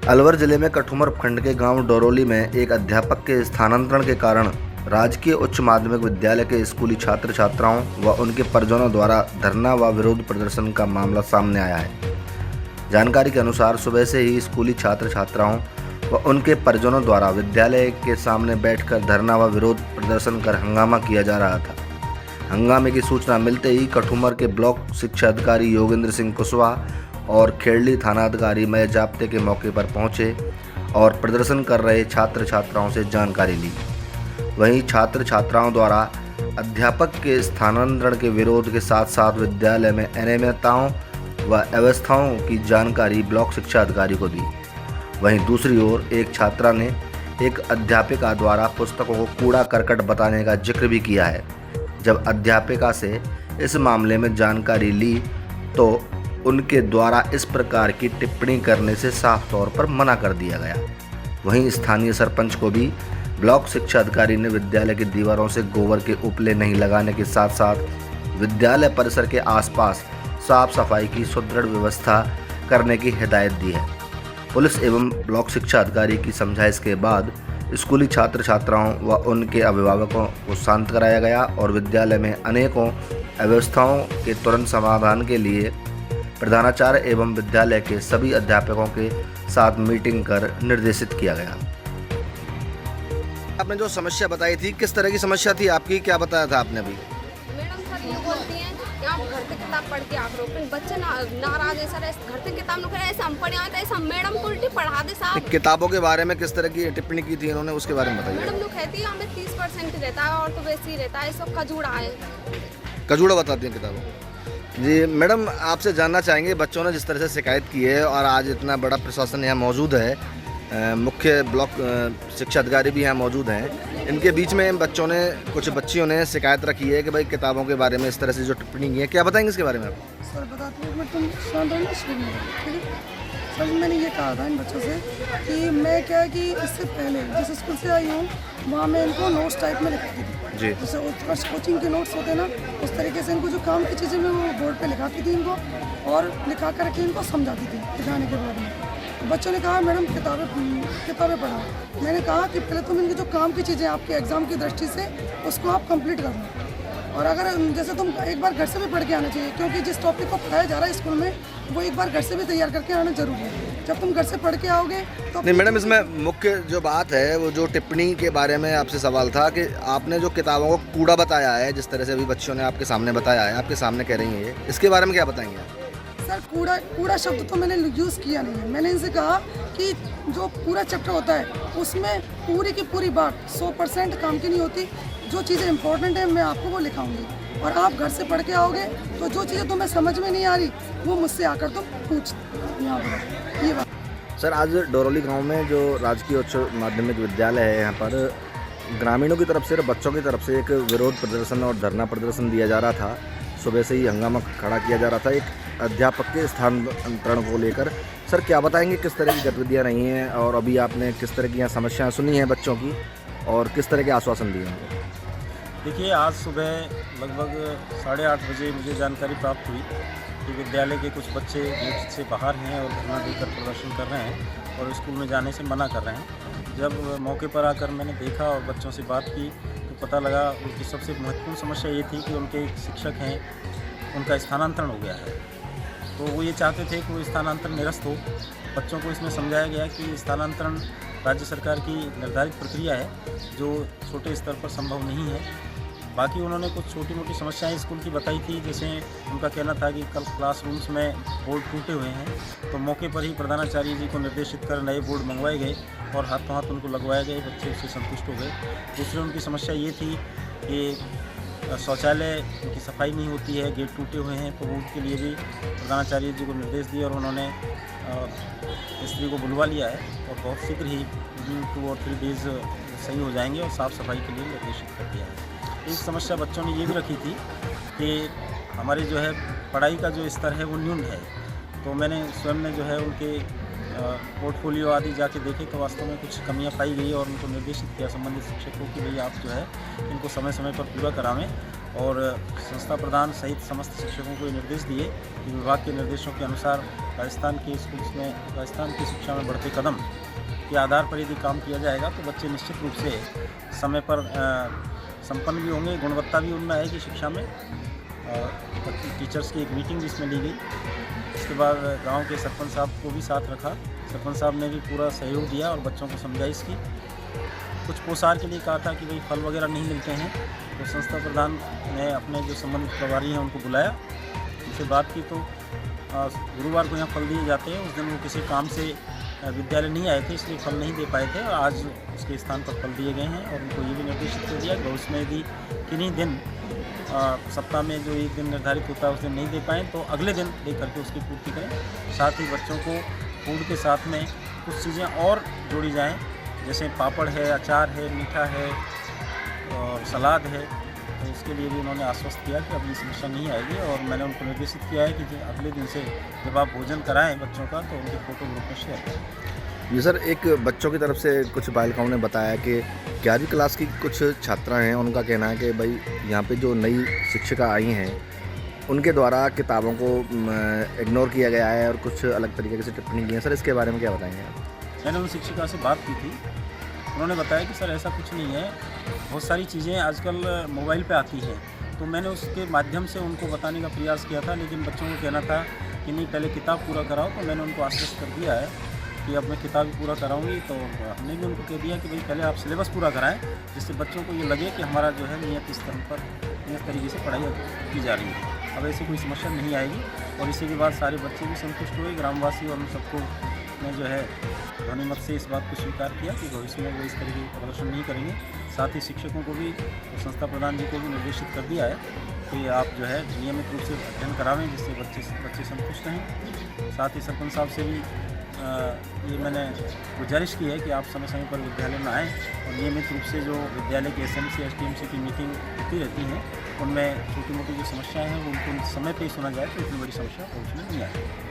अलवर जिले में कठुमर प्रखंड के गांव डोरोली में एक अध्यापक के स्थानांतरण के कारण राजकीय उच्च माध्यमिक विद्यालय के स्कूली छात्र छात्राओं व उनके परिजनों द्वारा धरना व विरोध प्रदर्शन का मामला सामने आया है। जानकारी के अनुसार सुबह से ही स्कूली छात्र छात्राओं व उनके परिजनों द्वारा विद्यालय के सामने बैठकर धरना व विरोध प्रदर्शन कर हंगामा किया जा रहा था। हंगामे की सूचना मिलते ही कठुमर के ब्लॉक शिक्षा अधिकारी योगेंद्र सिंह कुशवाहा और खेड़ली थाना अधिकारी मय जाप्ते के मौके पर पहुंचे और प्रदर्शन कर रहे छात्र छात्राओं से जानकारी ली। वहीं छात्र छात्राओं द्वारा अध्यापक के स्थानांतरण के विरोध के साथ साथ विद्यालय में अनियमितताओं व अव्यवस्थाओं की जानकारी ब्लॉक शिक्षा अधिकारी को दी। वहीं दूसरी ओर एक छात्रा ने एक अध्यापिका द्वारा पुस्तकों को कूड़ा करकट बताने का जिक्र भी किया है। जब अध्यापिका से इस मामले में जानकारी ली तो उनके द्वारा इस प्रकार की टिप्पणी करने से साफ तौर पर मना कर दिया गया। वहीं स्थानीय सरपंच को भी ब्लॉक शिक्षा अधिकारी ने विद्यालय की दीवारों से गोबर के उपले नहीं लगाने के साथ साथ विद्यालय परिसर के आसपास साफ सफाई की सुदृढ़ व्यवस्था करने की हिदायत दी है। पुलिस एवं ब्लॉक शिक्षा अधिकारी की समझाइश के बाद स्कूली छात्र छात्राओं व उनके अभिभावकों को शांत कराया गया और विद्यालय में अनेकों अव्यवस्थाओं के तुरंत समाधान के लिए प्रधानाचार्य एवं विद्यालय के सभी अध्यापकों के साथ मीटिंग कर निर्देशित किया गया। आपने जो समस्या बताई थी, किस तरह की समस्या थी आपकी, क्या बताया था आपने अभी? मैडम सर ये बोलती हैं कि आप घर से किताब पढ़ के आप रोके बच्चे नाराज है सर, घर से किताब नो ऐसे हम पढ़े आए ऐसा मैडम को उल्टी पढ़ा दे साहब। किताबों के बारे में किस तरह की टिप्पणी की थी इन्होंने, उसके बारे में बताइए। मैडम लोग कहती है हमें 30% रहता है और तो वैसे ही रहता है, सब खजूड़ा है। खजूड़ा बताती हैं किताबों। जी मैडम, आपसे जानना चाहेंगे, बच्चों ने जिस तरह से शिकायत की है और आज इतना बड़ा प्रशासन यहाँ मौजूद है, मुख्य ब्लॉक शिक्षा अधिकारी भी यहाँ मौजूद हैं, इनके बीच में बच्चों ने कुछ बच्चियों ने शिकायत रखी है कि भाई किताबों के बारे में इस तरह से जो टिप्पणी की है, क्या बताएंगे इसके बारे में आप? सर बताती हूँ, मैं तुम शांत रहना शुरू में, ठीक है सर। मैंने ये कहा था इन बच्चों से कि मैं क्या है कि इससे पहले जिस स्कूल से आई हूँ वहाँ मैं इनको नोट्स टाइप में लिखाती थी जी, जैसे उत्कर्ष कोचिंग के नोट्स होते हैं ना, उस तरीके से इनको जो काम की चीज़ें मैं वो बोर्ड पे लिखाती थी इनको और लिखा करके इनको समझाती थी। लिखाने के बाद में बच्चों ने कहा मैडम किताबें पढ़ाओ। मैंने कहा कि पहले तुम इनकी जो काम की चीज़ें आपके एग्ज़ाम की दृष्टि से उसको आप कंप्लीट कर लो, और अगर जैसे तुम एक बार घर से भी पढ़ के आना चाहिए, क्योंकि जिस टॉपिक को पढ़ाया जा रहा है स्कूल में वो एक बार घर से भी तैयार करके आना जरूरी है। जब तुम घर से पढ़ के आओगे तो नहीं मैडम, इसमें मुख्य जो बात है वो जो टिप्पणी के बारे में आपसे सवाल था कि आपने जो किताबों को कूड़ा बताया है, जिस तरह से अभी बच्चों ने आपके सामने बताया है, आपके सामने कह रही है, इसके बारे में क्या बताएंगे आप? सर कूड़ा शब्द तो मैंने यूज़ किया नहीं है। मैंने इनसे कहा कि जो पूरा चैप्टर होता है उसमें पूरी की पूरी बात 100% काम की नहीं होती। जो चीज़ें इंपॉर्टेंट है मैं आपको वो लिखाऊंगी और आप घर से पढ़ के आओगे तो जो चीज़ें तुम्हें समझ में नहीं आ रही वो मुझसे आकर तुम पूछ यहाँ पर ये बात। सर आज डोरोली गांव में जो राजकीय उच्च माध्यमिक विद्यालय है, यहाँ पर ग्रामीणों की तरफ से और बच्चों की तरफ से एक विरोध प्रदर्शन और धरना प्रदर्शन दिया जा रहा था। सुबह से ही हंगामा खड़ा किया जा रहा था एक अध्यापक के स्थानांतरण को लेकर। सर क्या बताएंगे किस तरह की गतिविधियाँ रही हैं और अभी आपने किस तरह की यहाँ समस्याएँ सुनी हैं बच्चों की और किस तरह के आश्वासन दिए हैं? देखिए, आज सुबह लगभग 8:30 बजे मुझे जानकारी प्राप्त हुई कि विद्यालय के कुछ बच्चे गेट से बाहर हैं और धरना देकर प्रदर्शन कर रहे हैं और स्कूल में जाने से मना कर रहे हैं। जब मौके पर आकर मैंने देखा और बच्चों से बात की तो पता लगा उनकी सबसे महत्वपूर्ण समस्या ये थी कि उनके एक शिक्षक हैं, उनका स्थानांतरण हो गया है। तो वो ये चाहते थे कि वो स्थानांतरण निरस्त हो। बच्चों को इसमें समझाया गया कि स्थानांतरण राज्य सरकार की निर्धारित प्रक्रिया है जो छोटे स्तर पर संभव नहीं है। बाकी उन्होंने कुछ छोटी मोटी समस्याएं स्कूल की बताई थी, जैसे उनका कहना था कि कल क्लासरूम्स में बोर्ड टूटे हुए हैं, तो मौके पर ही प्रधानाचार्य जी को निर्देशित कर नए बोर्ड मंगवाए गए और हाथों हाथ उनको लगवाए गए। बच्चे उससे संतुष्ट हो गए। दूसरी उनकी समस्या ये थी कि शौचालय की सफाई नहीं होती है, गेट टूटे हुए हैं, तो वो उसके लिए भी प्रधानाचार्य जी को निर्देश दिए और उन्होंने स्त्री को बुलवा लिया है और बहुत शीघ्र ही 2 और 3 डेज़ सही हो जाएंगे और साफ़ सफाई के लिए निर्देशित कर दिया है। एक समस्या बच्चों ने ये भी रखी थी कि हमारी जो है पढ़ाई का जो स्तर है वो न्यून है, तो मैंने स्वयं ने जो है उनके पोर्टफोलियो आदि जाके देखे तो वास्तव में कुछ कमियां पाई गई और उनको निर्देशित किया संबंधित शिक्षकों की भाई आप जो है इनको समय समय पर पूरा करावें और संस्था प्रधान सहित समस्त शिक्षकों को ये निर्देश दिए कि विभाग के निर्देशों के अनुसार राजस्थान के स्कूल्स में राजस्थान की शिक्षा में बढ़ते कदम के आधार पर यदि काम किया जाएगा तो बच्चे निश्चित रूप से समय पर संपन्न भी होंगे, गुणवत्ता भी उनमें आएगी शिक्षा में। टीचर्स की एक मीटिंग जिसमें ली गई, उसके बाद गांव के सरपंच साहब को भी साथ रखा। सरपंच साहब ने भी पूरा सहयोग दिया और बच्चों को समझाइश की। कुछ पोषार के लिए कहा था कि भाई फल वगैरह नहीं मिलते हैं, तो संस्था प्रधान ने अपने जो संबंधित प्रभारी हैं उनको बुलाया, उनसे बात की। तो गुरुवार को यहाँ फल दिए जाते हैं। उस दिन वो किसी काम से विद्यालय नहीं आए थे, इसलिए फल नहीं दे पाए थे और आज उसके स्थान पर फल दिए गए हैं। और उनको ये भी निर्देशित कर दिया कि भविष्य में यदि किन्हीं दिन सप्ताह में जो एक दिन निर्धारित होता है उस दिन नहीं दे पाएँ तो अगले दिन दे करके उसकी पूर्ति करें। साथ ही बच्चों को फूड के साथ में कुछ चीज़ें और जोड़ी जाएँ, जैसे पापड़ है, अचार है, मीठा है और सलाद है। तो इसके लिए भी उन्होंने आश्वस्त किया कि अब ये समस्या नहीं आएगी। और मैंने उनको निर्देशित किया है कि अगले दिन से जब आप भोजन कराएं बच्चों का तो उनके फ़ोटो ग्रुप में शेयर करें। जी सर, एक बच्चों की तरफ से कुछ बालिकाओं ने बताया कि 11वीं क्लास की कुछ छात्रा हैं, उनका कहना है कि भाई यहाँ पे जो नई शिक्षिका आई हैं उनके द्वारा किताबों को इग्नोर किया गया है और कुछ अलग तरीके से टिप्पणी की है। सर, इसके बारे में क्या बताएंगे आप? मैंने उन शिक्षिका से बात की थी, उन्होंने बताया कि सर ऐसा कुछ नहीं है, बहुत सारी चीज़ें आजकल मोबाइल पे आती हैं। तो मैंने उसके माध्यम से उनको बताने का प्रयास किया था, लेकिन बच्चों को कहना था कि नहीं पहले किताब पूरा कराओ। तो मैंने उनको आश्वस्त कर दिया है कि अब मैं किताब पूरा कराऊंगी। तो हमने भी उनको कह दिया कि भाई पहले आप सिलेबस पूरा कराएं, जिससे बच्चों को ये लगे कि हमारा जो है नियत स्तर पर नियत तरीके से पढ़ाई की जा रही है। अब ऐसी कोई समस्या नहीं आएगी और इसी के बाद सारे बच्चे भी संतुष्ट हुए, ग्रामवासी और उन सबको ने जो है ध्वनिमत से इस बात को स्वीकार किया कि भविष्य में वो इस तरीके का प्रदर्शन नहीं करेंगे। साथ ही शिक्षकों को भी और संस्था प्रधान जी को भी निर्देशित कर दिया है कि आप जो है नियमित रूप से अध्ययन करावें, जिससे बच्चे संतुष्ट रहें। साथ ही सरपंच साहब से भी ये मैंने गुजारिश की है कि आप समय समय पर विद्यालय में आएँ और नियमित रूप से जो विद्यालय के SMC STMC की मीटिंग होती रहती हैं उनमें छोटी मोटी जो समस्याएँ हैं वो उनको समय पर ही सुना जाए तो इतनी बड़ी समस्या पहुँचने नहीं आए।